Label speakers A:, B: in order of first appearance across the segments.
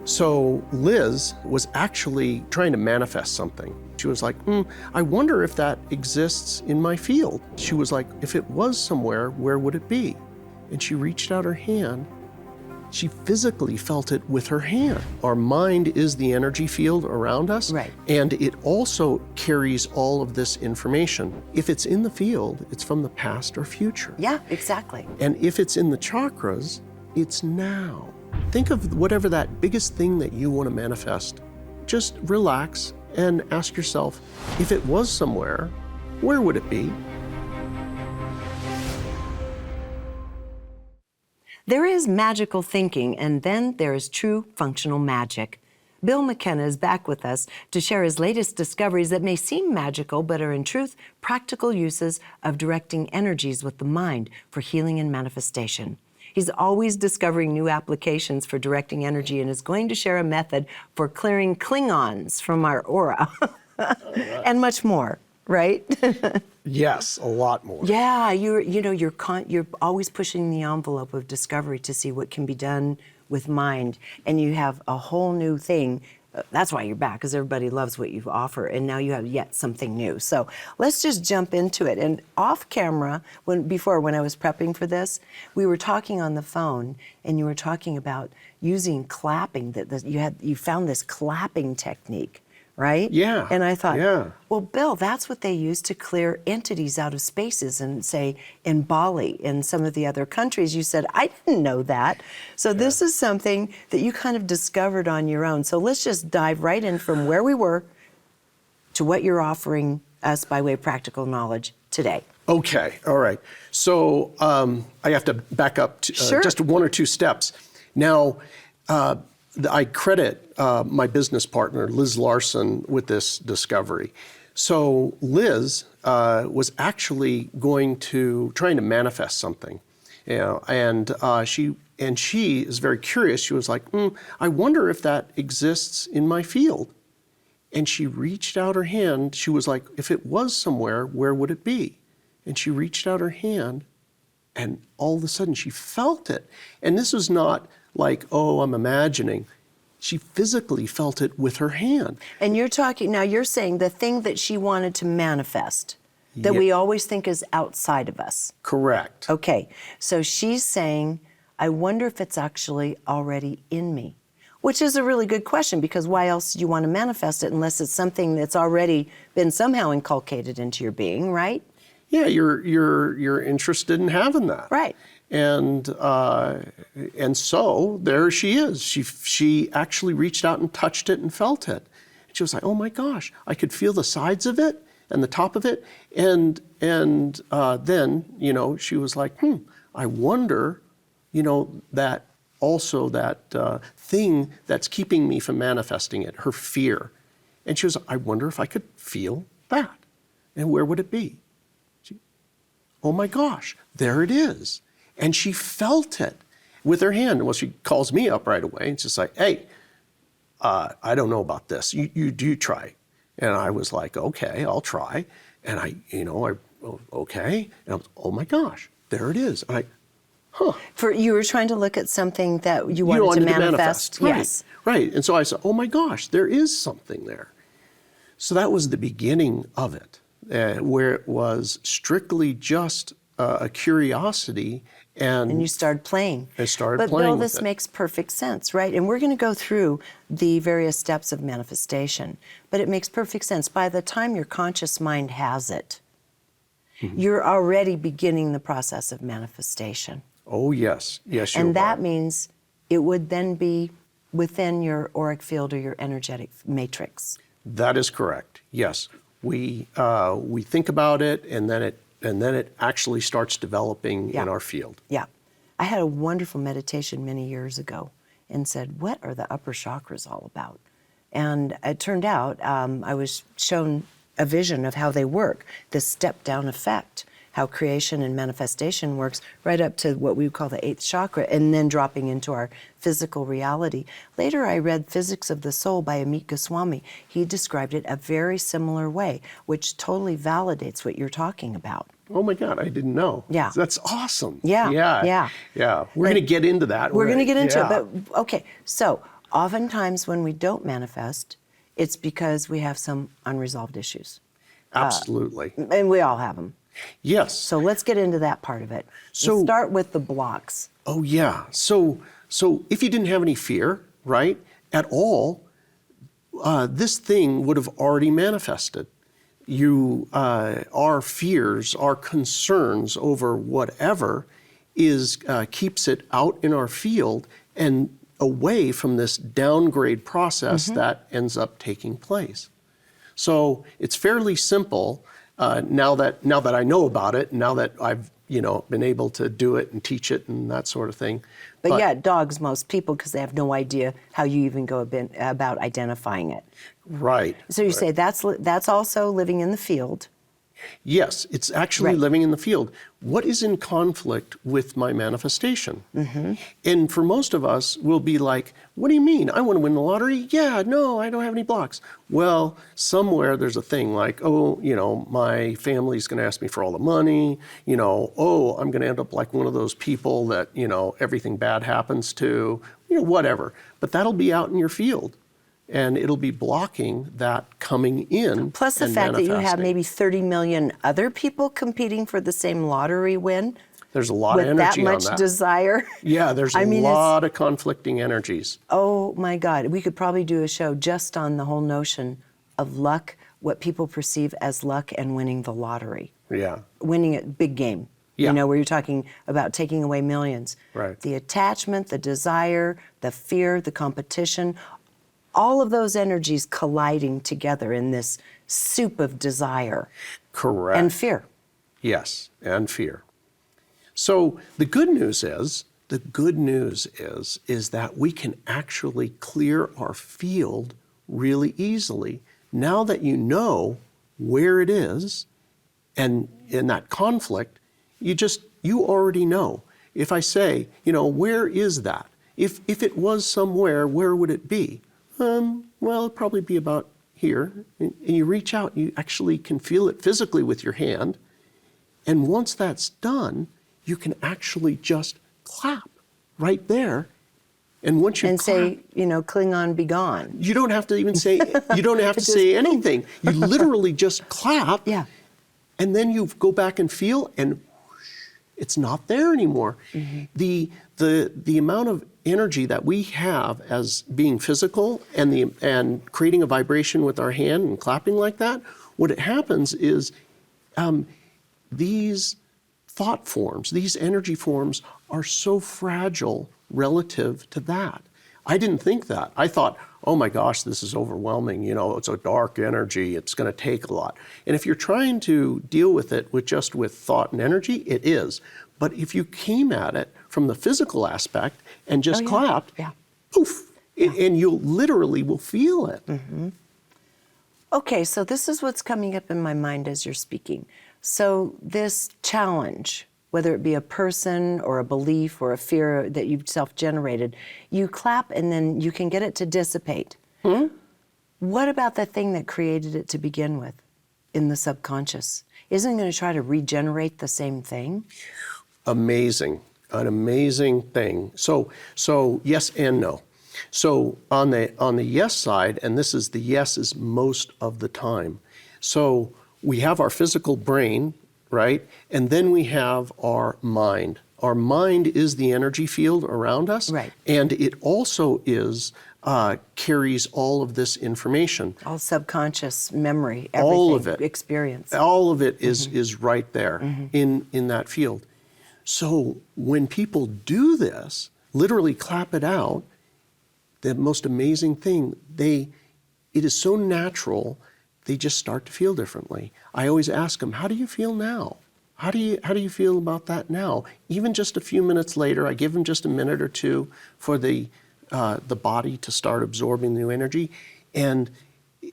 A: So Liz was actually trying to manifest something. She was like, I wonder if that exists in my field. She was like, if it was somewhere, where would it be? And she reached out her hand. She physically felt it with her hand. Our mind is the energy field around us,
B: right.
A: And it also carries all of this information. If it's in the field, it's from the past or future.
B: Yeah, exactly.
A: And if it's in the chakras, it's now. Think of whatever that biggest thing that you want to manifest. Just relax and ask yourself, if it was somewhere, where would it be?
B: There is magical thinking, and then there is true functional magic. Bill McKenna is back with us to share his latest discoveries that may seem magical, but are in truth practical uses of directing energies with the mind for healing and manifestation. He's always discovering new applications for directing energy and is going to share a method for clearing Klingons from our aura and much more, right?
A: Yes, a lot more.
B: Yeah, you're always pushing the envelope of discovery to see what can be done with mind, and you have a whole new thing. That's why you're back, because everybody loves what you offer, and now you have yet something new. So let's just jump into it. And off camera, when I was prepping for this, we were talking on the phone, and you were talking about using clapping. You found this clapping technique, right?
A: Yeah.
B: And I thought,
A: yeah.
B: Well, Bill, that's what they use to clear entities out of spaces. And say in Bali, in some of the other countries, you said, I didn't know that. So this is something that you kind of discovered on your own. So let's just dive right in from where we were to what you're offering us by way of practical knowledge today.
A: Okay, all right. So I have to back up to, just one or two steps. Now, I credit my business partner, Liz Larson, with this discovery. So Liz was actually trying to manifest something, and she is very curious. She was like, I wonder if that exists in my field. And she reached out her hand. She was like, if it was somewhere, where would it be? And she reached out her hand, and all of a sudden she felt it. And this was not like, oh, I'm imagining. She physically felt it with her hand.
B: And you're saying the thing that she wanted to manifest, that we always think is outside of us.
A: Correct.
B: Okay, so she's saying, I wonder if it's actually already in me, which is a really good question, because why else do you want to manifest it unless it's something that's already been somehow inculcated into your being, right?
A: Yeah, you're interested in having that.
B: Right.
A: And so there she is. She actually reached out and touched it and felt it. And she was like, oh my gosh, I could feel the sides of it and the top of it. And then, she was like, I wonder, that also that thing that's keeping me from manifesting it, her fear. And she was like, I wonder if I could feel that. And where would it be? Oh my gosh, there it is. And she felt it with her hand. Well, she calls me up right away and she's like, hey, I don't know about this. You do try. And I was like, okay, I'll try. And okay. And I was, oh my gosh, there it is. And
B: You were trying to look at something that you wanted to manifest. Yes.
A: Right. And so I said, oh my gosh, there is something there. So that was the beginning of it, where it was strictly just a curiosity. And
B: you started playing.
A: I started
B: but
A: playing
B: Bill,
A: with
B: this
A: it.
B: makes perfect sense, right? And we're going to go through the various steps of manifestation. But it makes perfect sense. By the time your conscious mind has it, you're already beginning the process of manifestation.
A: Oh, yes. Yes, you are.
B: And that means it would then be within your auric field or your energetic matrix.
A: That is correct. Yes. We think about it, and then it actually starts developing in our field.
B: Yeah. I had a wonderful meditation many years ago and said, what are the upper chakras all about? And it turned out I was shown a vision of how they work, this step-down effect, how creation and manifestation works right up to what we call the 8th chakra, and then dropping into our physical reality. Later, I read Physics of the Soul by Amit Goswami. He described it a very similar way, which totally validates what you're talking about.
A: Oh my God, I didn't know.
B: Yeah.
A: That's awesome.
B: Yeah.
A: Yeah. We're going to get into that.
B: We're going to get into it, but okay. So Oftentimes when we don't manifest, it's because we have some unresolved issues.
A: Absolutely.
B: And we all have them.
A: Yes.
B: So let's get into that part of it.
A: So-
B: Let's start with the blocks.
A: Oh, yeah. So if you didn't have any fear, right, at all, this thing would have already manifested. Our fears, our concerns over whatever keeps it out in our field and away from this downgrade process that ends up taking place. So it's fairly simple now that I know about it, now that I've been able to do it and teach it and that sort of thing.
B: But yeah, it dogs most people because they have no idea how you even go about identifying it.
A: Right.
B: So you say that's also living in the field.
A: Yes, it's actually
B: Right.
A: living in the field. What is in conflict with my manifestation? And for most of us, we'll be like, what do you mean? I want to win the lottery? Yeah, no, I don't have any blocks. Well, somewhere there's a thing like, my family's going to ask me for all the money. I'm going to end up like one of those people that, everything bad happens to, whatever. But that'll be out in your field. And it'll be blocking that coming in.
B: Plus the
A: and
B: fact that you have
A: manifesting.
B: maybe 30 million other people competing for the same lottery win.
A: There's a lot
B: with
A: of energy
B: that
A: on
B: much
A: that.
B: desire.
A: Yeah, there's a lot of conflicting energies.
B: Oh my God, we could probably do a show just on the whole notion of luck, what people perceive as luck and winning the lottery.
A: Yeah.
B: Winning a big game.
A: Yeah.
B: Where you're talking about taking away millions.
A: Right.
B: The attachment, the desire, the fear, the competition, all of those energies colliding together in this soup of desire.
A: Correct.
B: And fear.
A: Yes, and fear. So the good news is that we can actually clear our field really easily. Now that you know where it is and in that conflict, you already know. If I say, where is that? If it was somewhere, where would it be? Well, it'd probably be about here. And you reach out, you actually can feel it physically with your hand. And once that's done, you can actually just clap right there. And once you
B: And
A: clap,
B: say, Klingon be gone.
A: you don't have to even say, you don't have to say anything. You literally just clap.
B: Yeah.
A: And then you go back and feel, and whoosh, it's not there anymore. The amount of energy that we have as being physical and creating a vibration with our hand and clapping like that, what it happens is these thought forms, these energy forms are so fragile relative to that. I didn't think that. I thought, oh my gosh, this is overwhelming. It's a dark energy. It's going to take a lot. And if you're trying to deal with it with thought and energy, it is. But if you came at it from the physical aspect and just clapped, poof, and you literally will feel it.
B: Okay, so this is what's coming up in my mind as you're speaking. So this challenge, whether it be a person or a belief or a fear that you've self-generated, you clap and then you can get it to dissipate. What about the thing that created it to begin with in the subconscious? Isn't it going to try to regenerate the same thing?
A: Amazing, an amazing thing. So yes and no. So on the yes side, and this is the yeses most of the time. So we have our physical brain, right? And then we have our mind. Our mind is the energy field around us.
B: Right.
A: And it also carries all of this information.
B: All subconscious memory, everything,
A: All of it.
B: Experience.
A: All of it is right there in that field. So when people do this, literally clap it out, the most amazing thing, it is so natural, they just start to feel differently. I always ask them, how do you feel now? How do you feel about that now? Even just a few minutes later, I give them just a minute or two for the body to start absorbing new energy. And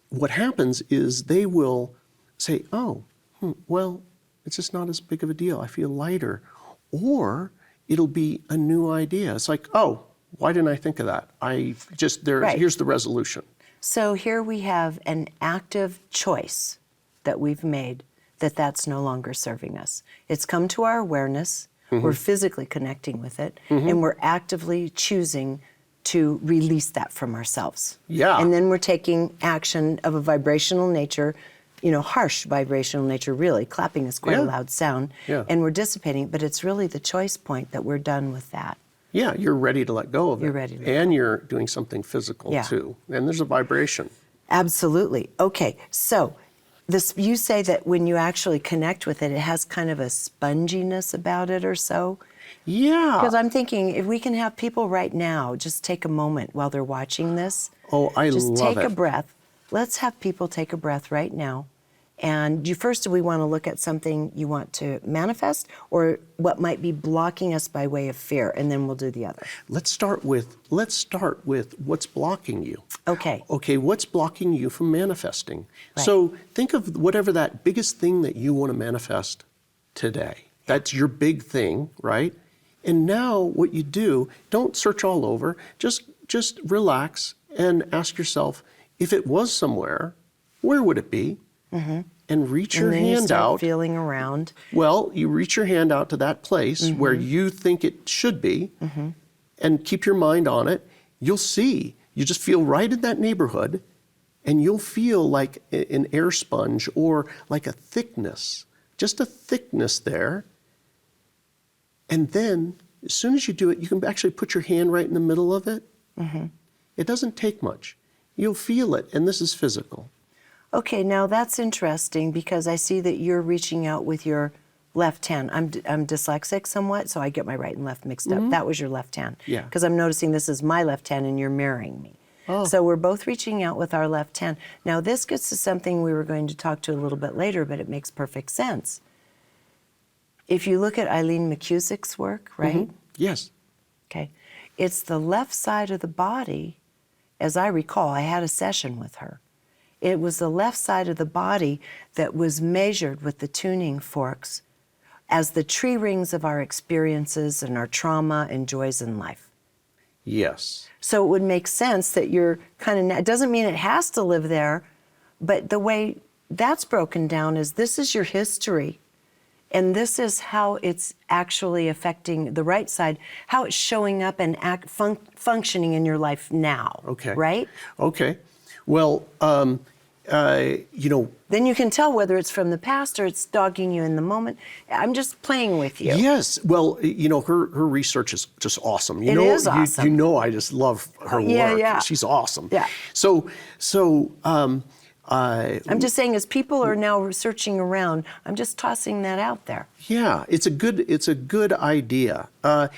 A: what happens is they will say, oh, well, it's just not as big of a deal. I feel lighter. Or it'll be a new idea. It's like, oh, why didn't I think of that? Here's the resolution.
B: So here we have an active choice that we've made that's no longer serving us. It's come to our awareness. We're physically connecting with it, and we're actively choosing to release that from ourselves.
A: Yeah.
B: And then we're taking action of a vibrational nature, harsh vibrational nature, really. Clapping is quite a loud sound.
A: Yeah.
B: And we're dissipating, but it's really the choice point that we're done with that.
A: Yeah, you're ready to let go of it.
B: You're ready to let
A: and you're doing something physical too. And there's a vibration.
B: Absolutely. Okay, so you say that when you actually connect with it, it has kind of a sponginess about it or so?
A: Yeah.
B: Because I'm thinking if we can have people right now just take a moment while they're watching this.
A: Oh, I love it.
B: Just take a breath. Let's have people take a breath right now. And first, do we want to look at something you want to manifest or what might be blocking us by way of fear? And then we'll do the other.
A: Let's start with what's blocking you.
B: Okay.
A: Okay, what's blocking you from manifesting?
B: Right.
A: So think of whatever that biggest thing that you want to manifest today. That's your big thing, right? And now what you do, don't search all over, just relax and ask yourself, if it was somewhere, where would it be? Mm-hmm. And reach your
B: and then
A: hand
B: you start
A: out.
B: Feeling around.
A: Well, you reach your hand out to that place where you think it should be, and keep your mind on it. You'll see. You just feel right in that neighborhood, and you'll feel like an air sponge or like a thickness, just a thickness there. And then, as soon as you do it, you can actually put your hand right in the middle of it. It doesn't take much. You'll feel it, and this is physical.
B: Okay, now that's interesting because I see that you're reaching out with your left hand. I'm dyslexic somewhat, so I get my right and left mixed up. That was your left hand.
A: Yeah.
B: Because I'm noticing this is my left hand and you're mirroring me.
A: Oh.
B: So we're both reaching out with our left hand. Now this gets to something we were going to talk to a little bit later, but it makes perfect sense. If you look at Eileen McCusick's work, right?
A: Yes.
B: Okay. It's the left side of the body, as I recall, I had a session with her. It was the left side of the body that was measured with the tuning forks as the tree rings of our experiences and our trauma and joys in life.
A: Yes.
B: So it would make sense that you're kind of, it doesn't mean it has to live there, but the way that's broken down is this is your history. And this is how it's actually affecting the right side, how it's showing up and functioning in your life now.
A: Okay.
B: Right?
A: Okay. Well,
B: Then you can tell whether it's from the past or it's dogging you in the moment. I'm just playing with you.
A: Yes. Well, her research is just awesome.
B: It is awesome.
A: I just love her work.
B: Yeah.
A: She's awesome.
B: Yeah.
A: I'm
B: just saying, as people are now searching around, I'm just tossing that out there.
A: Yeah, it's a good idea. But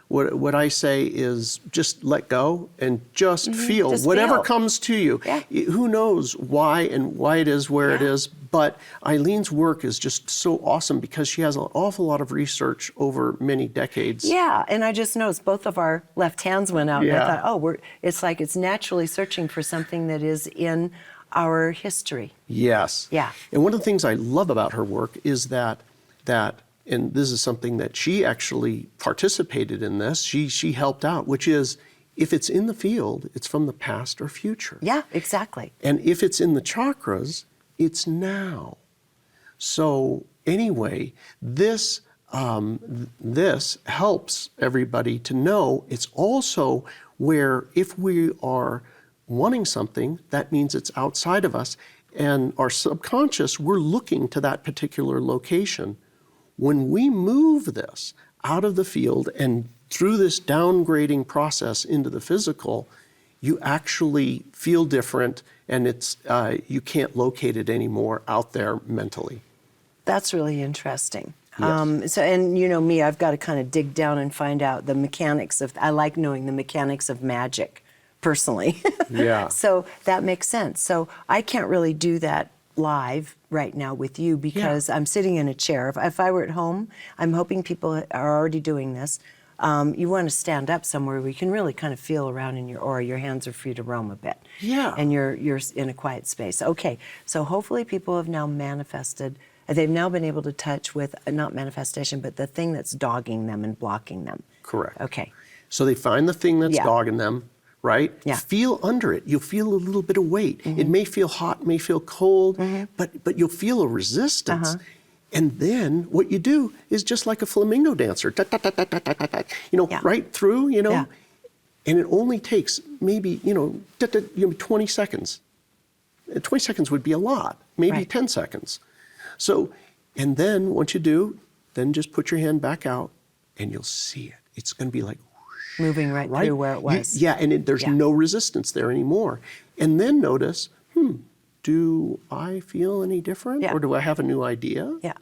A: what I say is just let go and just feel
B: Just
A: whatever
B: feel.
A: comes to you.
B: Yeah.
A: Who knows why it is where it is, but Eileen's work is just so awesome because she has an awful lot of research over many decades.
B: Yeah, and I just noticed both of our left hands went out, and
A: Yeah.
B: I thought, it's like it's naturally searching for something that is in our history.
A: Yes.
B: Yeah.
A: And one of the things I love about her work is that and this is something that she actually participated in this, she helped out, which is if it's in the field, it's from the past or future.
B: Yeah, exactly.
A: And if it's in the chakras, it's now. So anyway, this helps everybody to know it's also where if we are wanting something, that means it's outside of us. And our subconscious, we're looking to that particular location. When we move this out of the field and through this downgrading process into the physical, you actually feel different and you can't locate it anymore out there mentally.
B: That's really interesting.
A: Yes.
B: And you know me, I've got to kind of dig down and find out the mechanics I like knowing the mechanics of magic, personally.
A: Yeah.
B: So that makes sense. So I can't really do that live right now with you because I'm sitting in a chair. If I were at home, I'm hoping people are already doing this. You want to stand up somewhere where you can really kind of feel around in your aura. Your hands are free to roam a bit.
A: Yeah.
B: And you're in a quiet space. Okay, so hopefully people have now manifested. They've now been able to touch with, not manifestation, but the thing that's dogging them and blocking them.
A: Correct.
B: Okay.
A: So they find the thing that's dogging them, right?
B: Yeah.
A: Feel under it. You'll feel a little bit of weight. It may feel hot, may feel cold, but you'll feel a resistance. And then what you do is just like a flamingo dancer,
B: Yeah.
A: right through,
B: Yeah.
A: and it only takes maybe, 20 seconds. 20 seconds would be a lot, maybe
B: Right.
A: 10 seconds. So, and then once you do, then just put your hand back out and you'll see it. It's going to be like,
B: Moving right through where it was.
A: Yeah, and there's
B: Yeah.
A: no resistance there anymore. And then notice, do I feel any different?
B: Yeah.
A: Or do I have a new idea?
B: Yeah.